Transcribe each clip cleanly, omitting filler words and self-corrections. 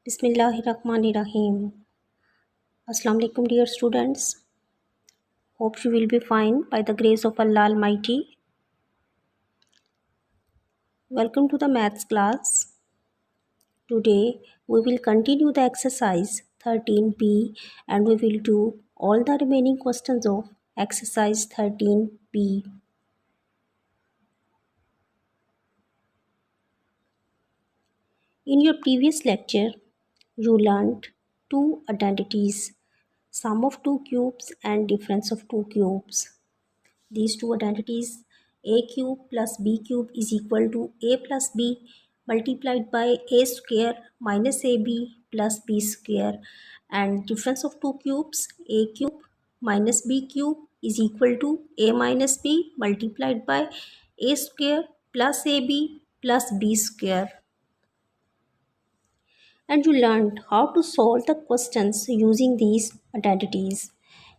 Bismillahirrahmanirrahim. Assalamu alaikum, dear students. Hope you will be fine by the grace of Allah Almighty. Welcome to the maths class. Today we will continue the exercise 13b and we will do all the remaining questions of exercise 13b. In your previous lecture, you learned two identities, sum of two cubes and difference of two cubes. These two identities, a cube plus b cube is equal to a plus b multiplied by a square minus ab plus b square, and difference of two cubes, a cube minus b cube is equal to a minus b multiplied by a square plus ab plus b square. And you learned how to solve the questions using these identities.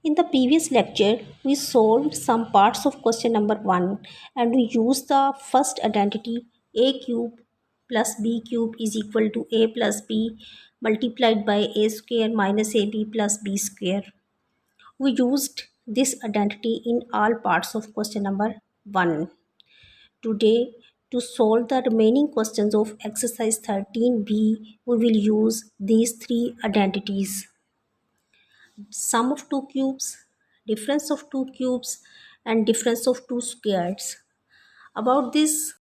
In the previous lecture, we solved some parts of question number 1 and we used the first identity a cube plus b cube is equal to a plus b multiplied by a square minus ab plus b square. We used this identity in all parts of question number 1. Today, to solve the remaining questions of exercise 13b, we will use these three identities: sum of two cubes, difference of two cubes, and difference of two squares. About this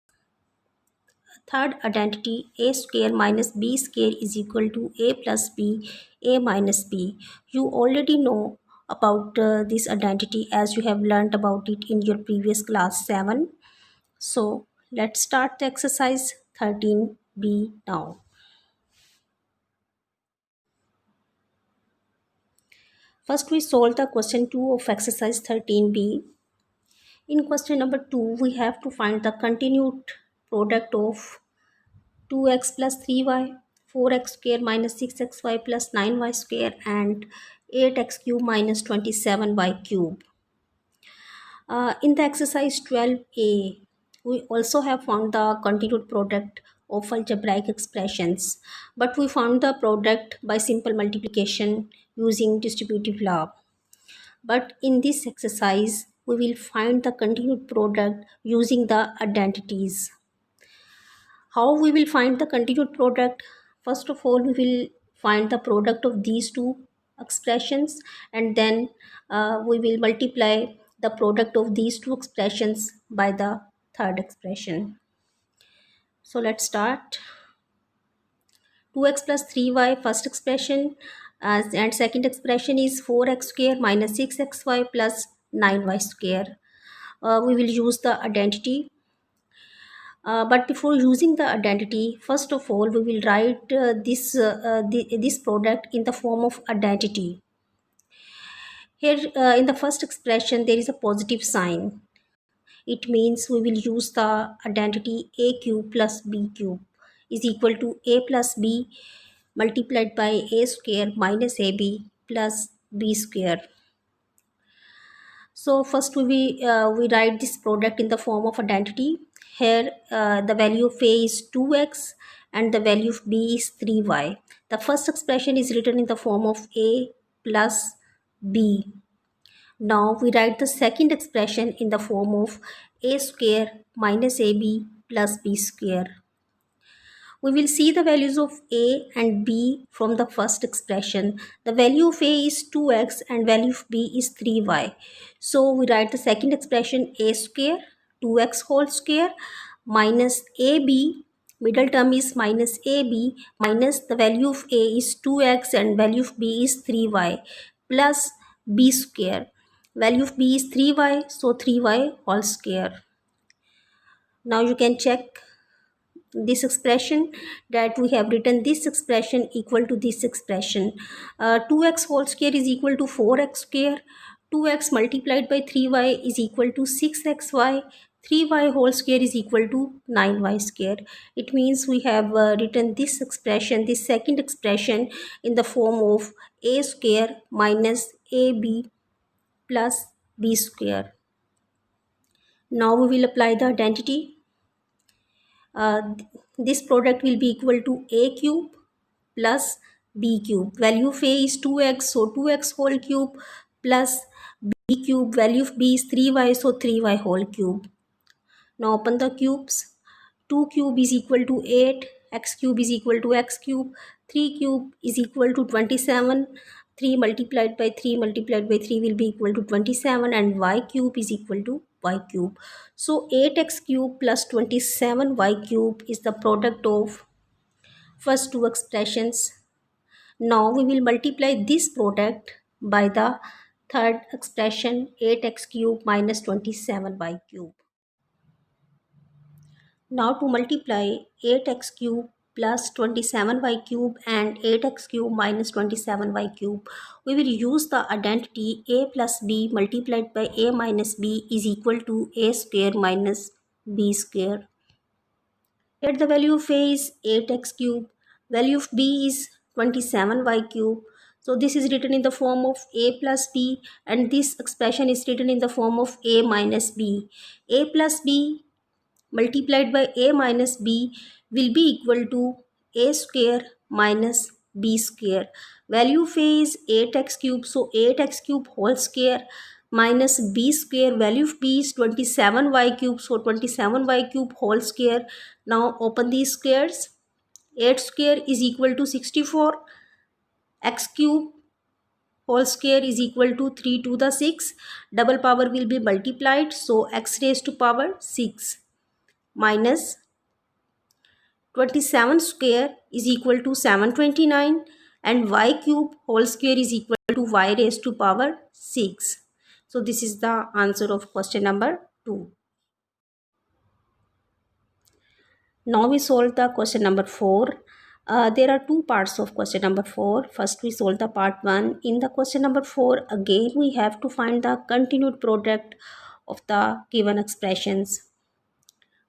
third identity, a square minus b square is equal to a plus b, a minus b. You already know about this identity as you have learnt about it in your previous class 7. So let's start the exercise 13b now. First we solve the question 2 of exercise 13b. In question number 2 we have to find the continued product of 2x plus 3y, 4x square minus 6xy plus 9y square and 8x cube minus 27y cube. In the exercise 12a, we also have found the continued product of algebraic expressions, but we found the product by simple multiplication using distributive law. But in this exercise, we will find the continued product using the identities. How we will find the continued product? First of all, we will find the product of these two expressions and then we will multiply the product of these two expressions by the third expression. So let's start. 2x plus 3y first expression and second expression is 4x square minus 6xy plus 9y square. We will use the identity. But before using the identity, first of all, we will write this product in the form of identity. Here, in the first expression, there is a positive sign. It means we will use the identity a cube plus b cube is equal to a plus b multiplied by a square minus ab plus b square. So first we write this product in the form of identity. Here the value of a is 2x and the value of b is 3y. The first expression is written in the form of a plus b. Now we write the second expression in the form of a square minus ab plus b square. We will see the values of a and b from the first expression. The value of a is 2x and value of b is 3y. So we write the second expression a square 2x whole square minus ab, middle term is minus ab, minus the value of a is 2x and value of b is 3y plus b square. Value of b is 3y, so 3y whole square. Now you can check this expression that we have written this expression equal to this expression. 2x whole square is equal to 4x square. 2x multiplied by 3y is equal to 6xy. 3y whole square is equal to 9y square. It means we have written this expression, this second expression, in the form of a square minus ab plus b square. Now we will apply the identity. This product will be equal to a cube plus b cube. Value of a is 2x, so 2x whole cube plus b cube. Value of b is 3y, so 3y whole cube. Now open the cubes. 2 cube is equal to 8, x cube is equal to x cube, 3 cube is equal to 27, 3 multiplied by 3 multiplied by 3 will be equal to 27, and y cube is equal to y cube. So 8x cube plus 27y cube is the product of first two expressions. Now we will multiply this product by the third expression, 8x cube minus 27y cube. Now to multiply 8x cube plus 27y cube and 8x cube minus 27y cube, we will use the identity a plus b multiplied by a minus b is equal to a square minus b square. Here the value of a is 8x cube, value of b is 27y cube. So this is written in the form of a plus b, and this expression is written in the form of a minus b. A plus b multiplied by a minus b will be equal to a square minus b square. Value of a is 8x cube, so 8x cube whole square minus b square. Value of b is 27y cube, so 27y cube whole square. Now open these squares. 8 square is equal to 64. X cube whole square is equal to 3 to the 6. Double power will be multiplied, so x raised to power 6 minus 27 square is equal to 729, and y cube whole square is equal to y raised to power 6. So this is the answer of question number 2. Now we solve the question number 4. There are two parts of question number 4. First we solve the part 1. In the question number 4, again we have to find the continued product of the given expressions.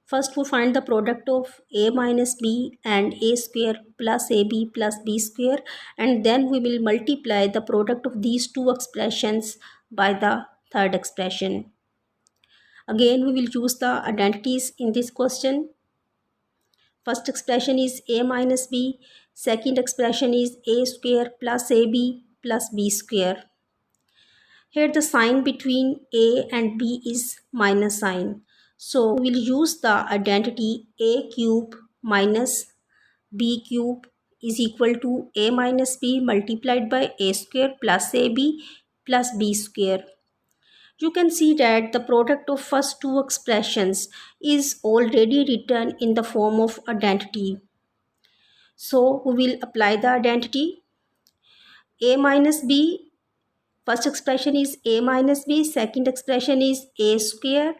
First we find the product of a minus b and a square plus ab plus b square, and then we will multiply the product of these two expressions by the third expression. Again we will use the identities in this question. First expression is a minus b, second expression is a square plus ab plus b square. Here the sign between a and b is minus sign. So we will use the identity a cube minus b cube is equal to a minus b multiplied by a square plus ab plus b square. You can see that the product of first two expressions is already written in the form of identity. So we will apply the identity. A minus b, first expression is a minus b, second expression is a square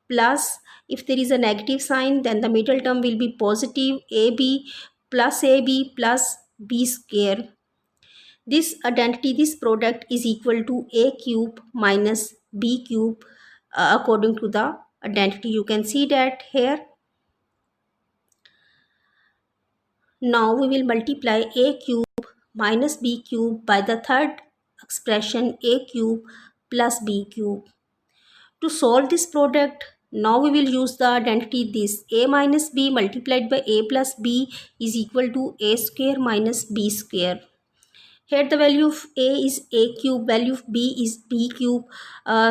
plus, if there is a negative sign then the middle term will be positive, ab plus b square. This identity, this product is equal to a cube minus b cube according to the identity. You can see that here. Now we will multiply a cube minus b cube by the third expression a cube plus b cube. To solve this product, now we will use the identity this a minus b multiplied by a plus b is equal to a square minus b square. Here the value of a is a cube, value of b is b cube.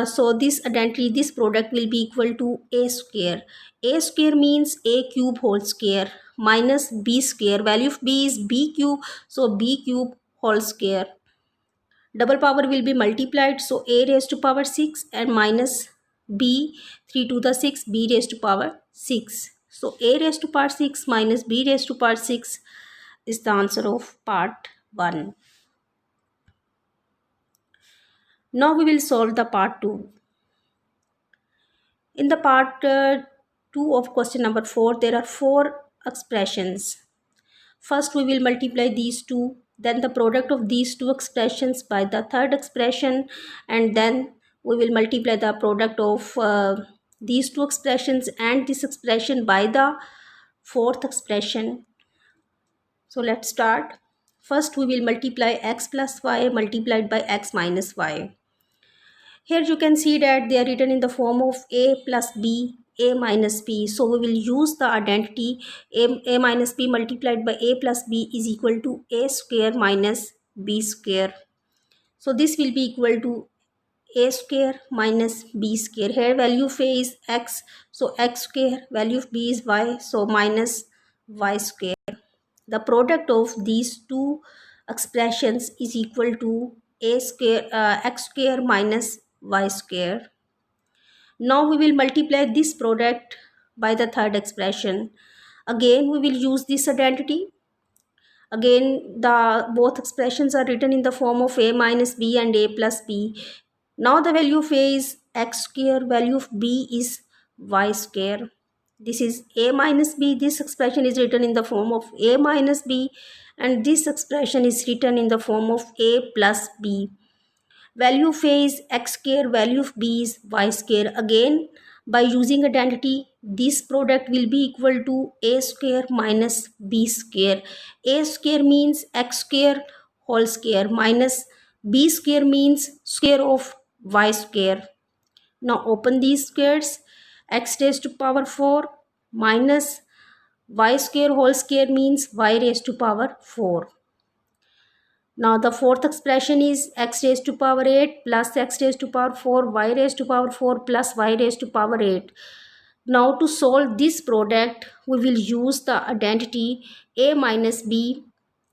So this identity, this product will be equal to a square. A square means a cube whole square minus b square. Value of b is b cube, so b cube whole square. Double power will be multiplied, so a raised to power 6 and minus b 3 to the 6 b raised to power 6. So a raised to power 6 minus b raised to power 6 is the answer of part 1. Now we will solve the part 2. In the part 2 of question number 4, there are 4 expressions. First we will multiply these two, then the product of these two expressions by the third expression, and then we will multiply the product of these two expressions and this expression by the fourth expression. So let's start. First we will multiply x plus y multiplied by x minus y. Here you can see that they are written in the form of a plus b, a minus b. So we will use the identity a minus b multiplied by a plus b is equal to a square minus b square. So this will be equal to a square minus b square. Here value of a is x, so x square, value of b is y, so minus y square. The product of these two expressions is equal to a square x square minus y square. Now we will multiply this product by the third expression. Again we will use this identity. Again the both expressions are written in the form of a minus b and a plus b. Now the value of a is x square, value of b is y square. This is a minus b. This expression is written in the form of a minus b, and this expression is written in the form of a plus b. Value of a is x square, value of b is y square. Again, by using identity, this product will be equal to a square minus b square. A square means x square whole square minus b square means square of y square. Now open these squares. X raised to power 4 minus y square whole square means y raised to power 4. Now the fourth expression is x raised to power 8 plus x raised to power 4, y raised to power 4 plus y raised to power 8. Now to solve this product, we will use the identity a minus b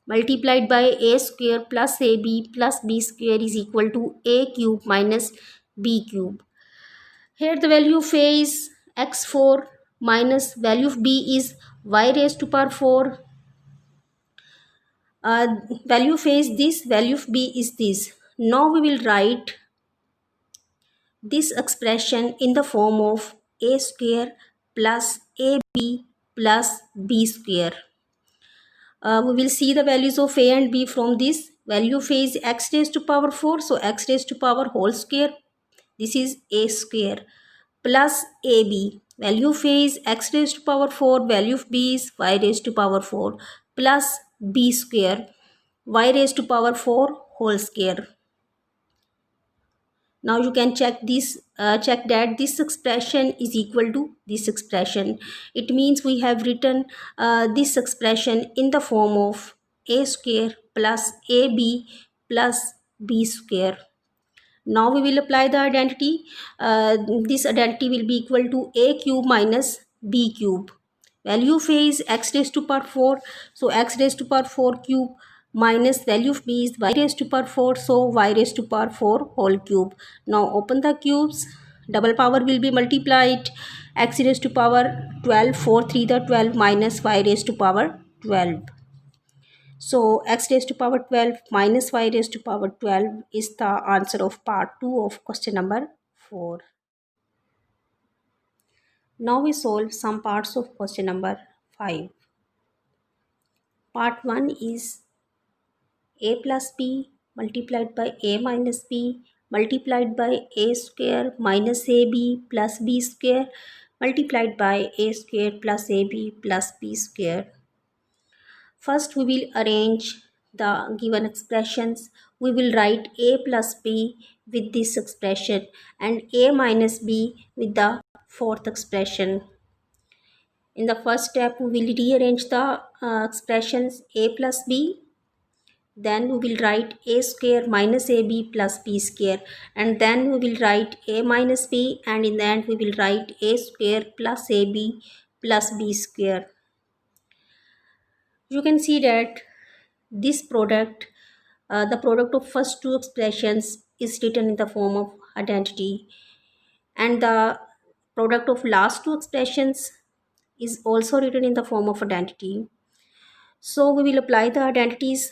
multiplied by a square plus ab plus b square is equal to a cube minus b cube. Here the value of a is x4 minus value of b is y raised to power 4. Value of a is this, value of b is this. Now we will write this expression in the form of a square plus ab plus b square. We will see the values of a and b from this. Value of a is x raised to power 4, so x raised to power whole square, this is a square, plus ab. Value of a is x raised to power 4, value of b is y raised to power 4, plus b square, y raised to power 4 whole square. Now you can check that this expression is equal to this expression. It means we have written this expression in the form of a square plus ab plus b square. Now we will apply the identity. This identity will be equal to a cube minus b cube. Value of a is x raised to power 4, so x raised to power 4 cube minus value of b is y raised to power 4, so y raised to power 4 whole cube. Now open the cubes, double power will be multiplied, x raised to power 12, 4 3 the 12 minus y raised to power 12. So x raised to power 12 minus y raised to power 12 is the answer of part 2 of question number 4. Now we solve some parts of question number 5. Part 1 is a plus b multiplied by a minus b multiplied by a square minus ab plus b square multiplied by a square plus ab plus b square. First we will arrange the given expressions. We will write a plus b with this expression and a minus b with the fourth expression. In the first step, we will rearrange the expressions a plus b. Then we will write a square minus ab plus b square, and then we will write a minus b, and in the end we will write a square plus ab plus b square. You can see that this product, the product of first two expressions is written in the form of identity, and the product of last two expressions is also written in the form of identity. So we will apply the identities.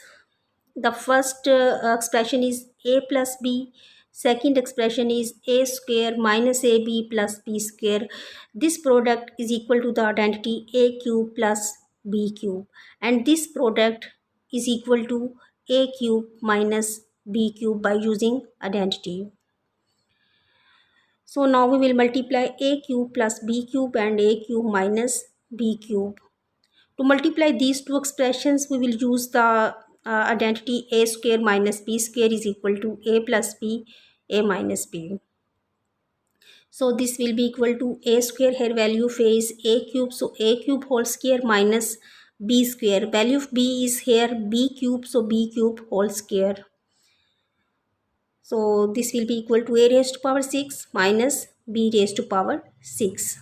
The first expression is a plus b, second expression is a square minus ab plus b square. This product is equal to the identity a cube plus b cube, and this product is equal to a cube minus b cube by using identity. So now we will multiply a cube plus b cube and a cube minus b cube. To multiply these two expressions, we will use the identity a square minus b square is equal to a plus b, a minus b. So this will be equal to a square. Here value of a is a cube, so a cube whole square minus b square. Value of b is here b cube, so b cube whole square. So this will be equal to a raised to power 6 minus b raised to power 6.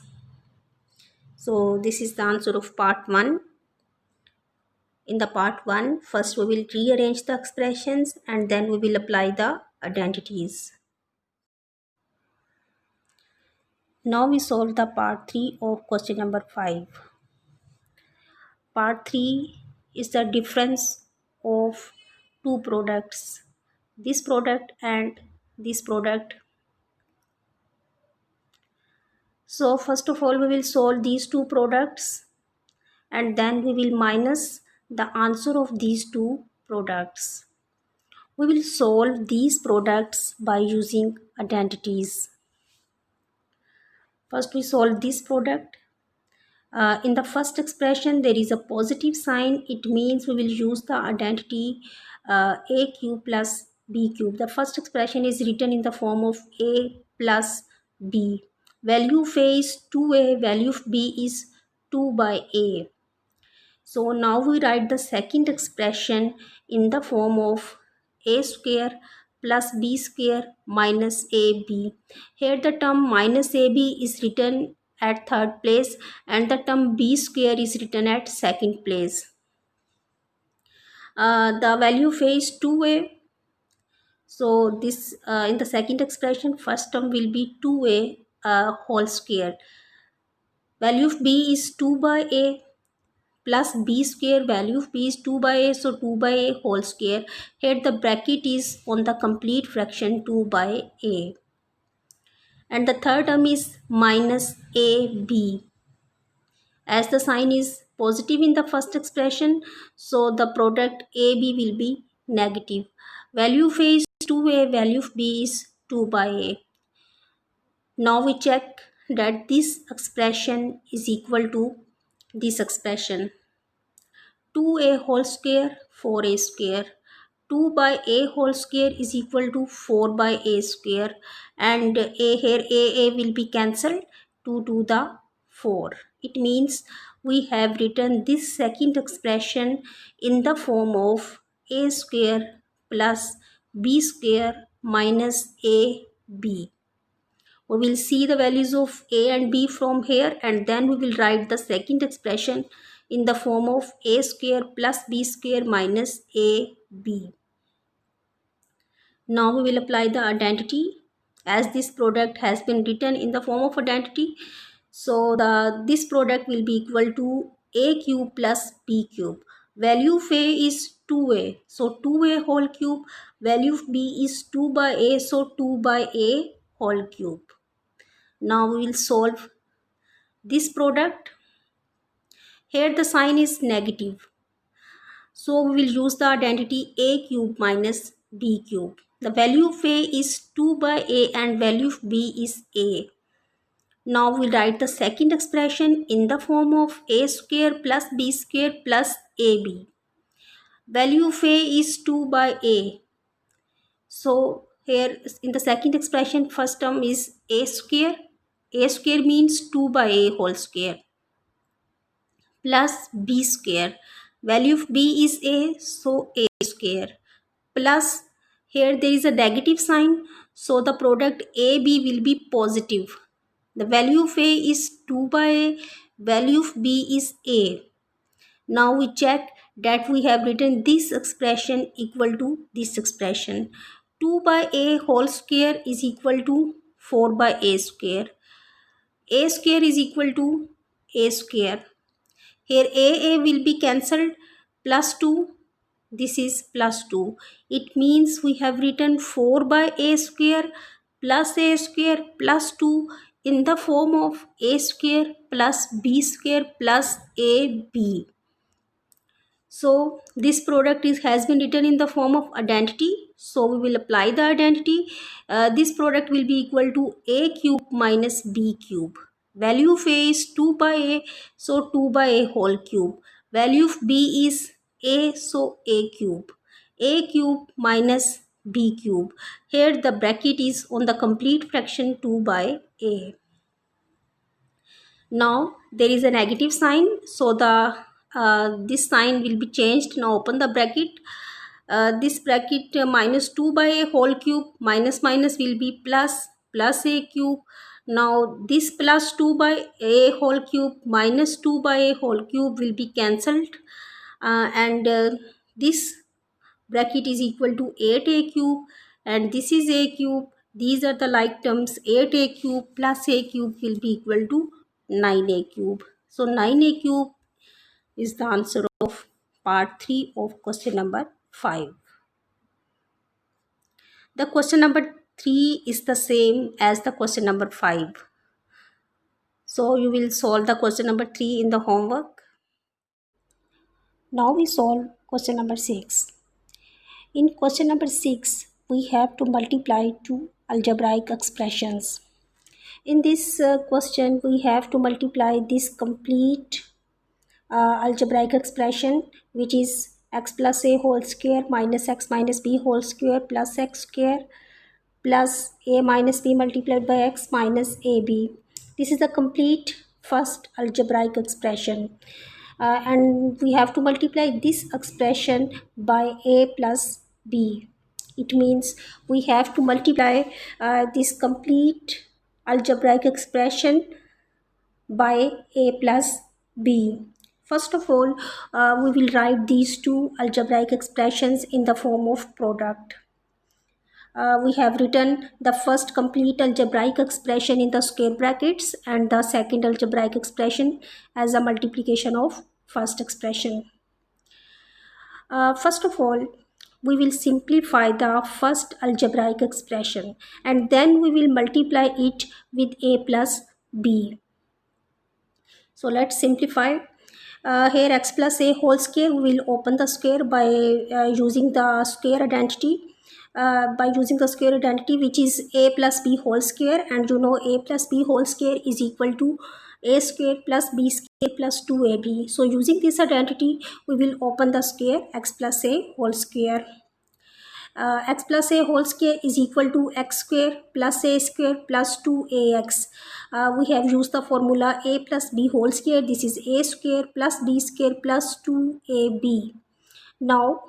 So this is the answer of part 1. In the part 1, first we will rearrange the expressions and then we will apply the identities. Now we solve the part 3 of question number 5. Part 3 is the difference of two products, this product and this product. So first of all we will solve these two products and then we will minus the answer of these two products. We will solve these products by using identities. First we solve this product. In the first expression there is a positive sign. It means we will use the identity a cube plus b cube. The first expression is written in the form of a plus b. Value of a is 2a, value of b is 2 by a. So now we write the second expression in the form of a square plus b square minus ab. Here the term minus ab is written at third place and the term b square is written at second place. The value of a is 2a. So this in the second expression first term will be 2a whole square. Value of b is 2 by a plus b square. Value of b is 2 by a, so 2 by a whole square. Here the bracket is on the complete fraction 2 by a. And the third term is minus ab. As the sign is positive in the first expression, so the product ab will be negative. Value of a is 2a, value of b is 2 by a. Now we check that this expression is equal to this expression. 2a whole square, 4a square. 2 by a whole square is equal to 4 by a square, and a here a will be cancelled, 2 to the 4. It means we have written this second expression in the form of a square plus b square minus ab. We will see the values of a and b from here and then we will write the second expression in the form of a square plus b square minus ab. Now we will apply the identity as this product has been written in the form of identity. So this product will be equal to a cube plus b cube. Value of a is 2a, so 2a whole cube. Value of b is 2 by a, so 2 by a whole cube. Now we will solve this product. Here the sign is negative, so we will use the identity a cube minus b cube. The value of a is 2 by a and value of b is a. Now we will write the second expression in the form of a square plus b square plus ab. Value of a is 2 by a. So here in the second expression first term is a square. A square means 2 by a whole square plus b square. Value of b is a, so a square plus here there is a negative sign, so the product ab will be positive. The value of a is 2 by a, value of b is a. Now we check that we have written this expression equal to this expression. 2 by a whole square is equal to 4 by a square. A square is equal to a square. Here a will be cancelled, plus 2, this is plus 2. It means we have written 4 by a square plus 2 in the form of a square plus b square plus ab. So this product has been written in the form of identity. So we will apply the identity. This product will be equal to a cube minus b cube. Value of a is 2 by a, so 2 by a whole cube. Value of b is a, so a cube. A cube minus b cube. Here the bracket is on the complete fraction 2 by a. Now there is a negative sign, so the this sign will be changed. Now open the bracket. This bracket minus 2 by a whole cube, minus minus will be plus, plus a cube. Now this plus 2 by a whole cube minus 2 by a whole cube will be cancelled, and this bracket is equal to 8a cube, and this is a cube. These are the like terms. 8a cube plus a cube will be equal to 9a cube. So 9a cube is the answer of part 3 of question number 5. The question number 3 is the same as the question number 5. So you will solve the question number 3 in the homework. Now we solve question number 6. In question number 6, we have to multiply two algebraic expressions. In this question, we have to multiply this complete algebraic expression, which is x plus a whole square minus x minus b whole square plus x square plus a minus b multiplied by x minus ab. This is the complete first algebraic expression. And we have to multiply this expression by a plus b. It means we have to multiply this complete algebraic expression by a plus b. First of all, we will write these two algebraic expressions in the form of product. We have written the first complete algebraic expression in the square brackets and the second algebraic expression as a multiplication of first expression. First of all, we will simplify the first algebraic expression and then we will multiply it with a plus b. So let's simplify. Here x plus a whole square, we will open the square by using the square identity. Which is a plus b whole square, and you know a plus b whole square is equal to a square plus b square plus 2ab. So using this identity, we will open the square x plus a whole square. X plus a whole square is equal to x square plus a square plus 2ax. We have used the formula a plus b whole square. This is a square plus b square plus 2ab. Now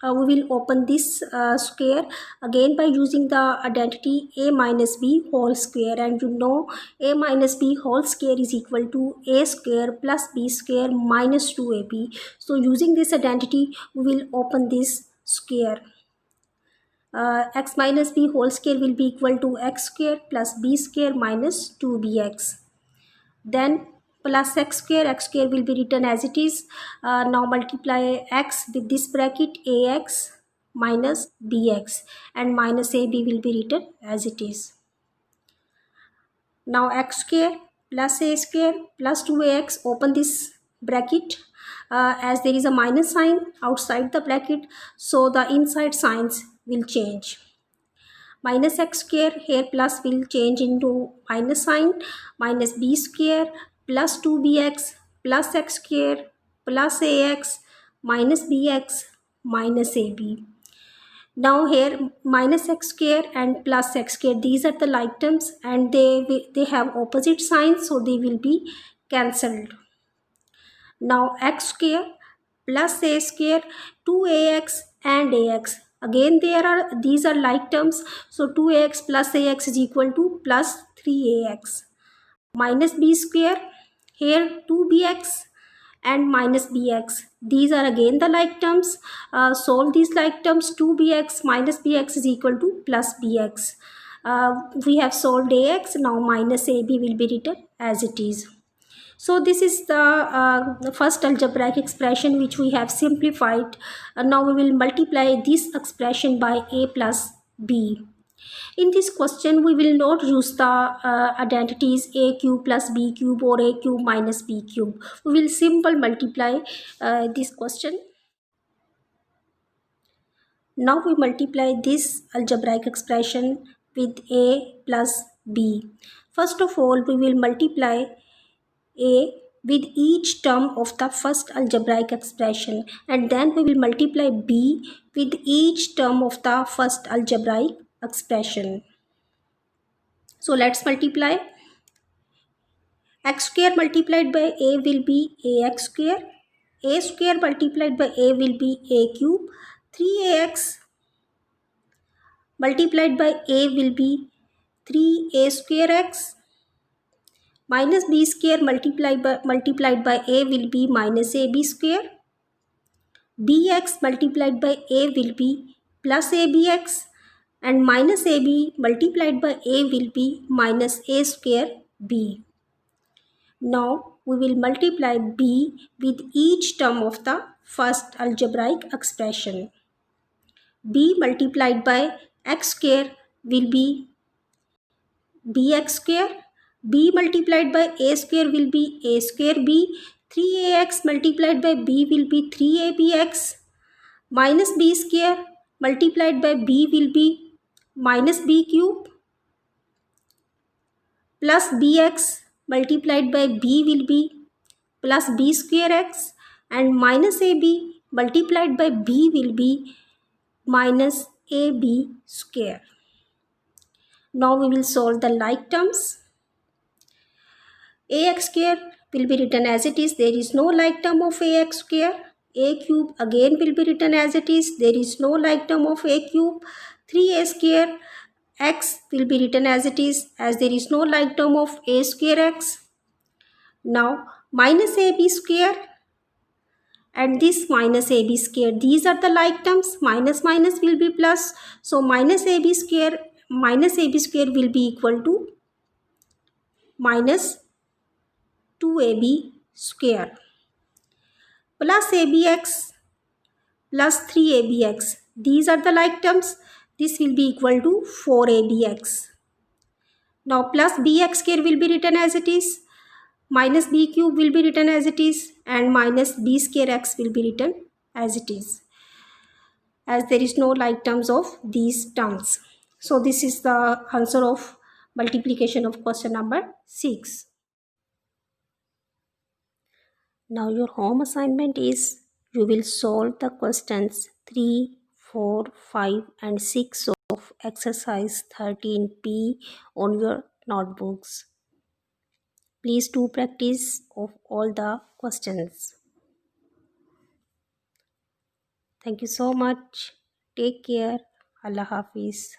we will open this square again by using the identity a minus b whole square, and you know a minus b whole square is equal to a square plus b square minus 2ab. So using this identity, we will open this square. X minus b whole square will be equal to x square plus b square minus 2bx. Then plus x square will be written as it is. Now multiply x with this bracket ax minus bx, and minus ab will be written as it is. Now x square plus a square plus 2ax, open this bracket. As there is a minus sign outside the bracket, so the inside signs will change. Minus x square, here plus will change into minus sign, minus b square plus 2bx plus x square plus ax minus bx minus ab. Now here minus x square and plus x square, these are the like terms and they have opposite signs, so they will be cancelled. Now x square plus a square, 2ax and ax, again these are like terms, so 2ax plus ax is equal to plus 3ax. Minus b square, here 2bx and minus bx, these are again the like terms. Solve these like terms. 2bx minus bx is equal to plus bx. We have solved ax. Now minus ab will be written as it is. So this is the first algebraic expression which we have simplified. Now we will multiply this expression by a plus b. In this question, we will not use the identities a cube plus b cube or a cube minus b cube. We will simple multiply this question. Now we multiply this algebraic expression with a plus b. First of all, we will multiply a with each term of the first algebraic expression, and then we will multiply b with each term of the first algebraic expression. So let's multiply. x square multiplied by a will be ax square. A square multiplied by a will be a cube. 3ax multiplied by a will be 3a square x. Minus b square multiplied by a will be minus ab square. Bx multiplied by a will be plus abx, and minus ab multiplied by a will be minus a square b. Now we will multiply b with each term of the first algebraic expression. B multiplied by x square will be bx square. B multiplied by a square will be a square b. 3ax multiplied by b will be 3abx. Minus b square multiplied by b will be minus b cube. Plus bx multiplied by b will be plus b square x, and minus ab multiplied by b will be minus ab square. Now we will solve the like terms. Ax square will be written as it is. There is no like term of ax square. A cube again will be written as it is. There is no like term of a cube. 3a square x will be written as it is, as there is no like term of a square x. Now minus ab square and this minus ab square, these are the like terms. Minus minus will be plus. So minus ab square will be equal to minus 2ab square plus abx plus 3abx. These are the like terms. This will be equal to 4abx. Now plus bx square will be written as it is, minus b cube will be written as it is, and minus b square x will be written as it is, as there is no like terms of these terms. So this is the answer of multiplication of question number 6. Now your home assignment is you will solve the questions 3, 4, 5 and 6 of exercise 13p on your notebooks. Please do practice of all the questions. Thank you so much. Take care. Allah Hafiz.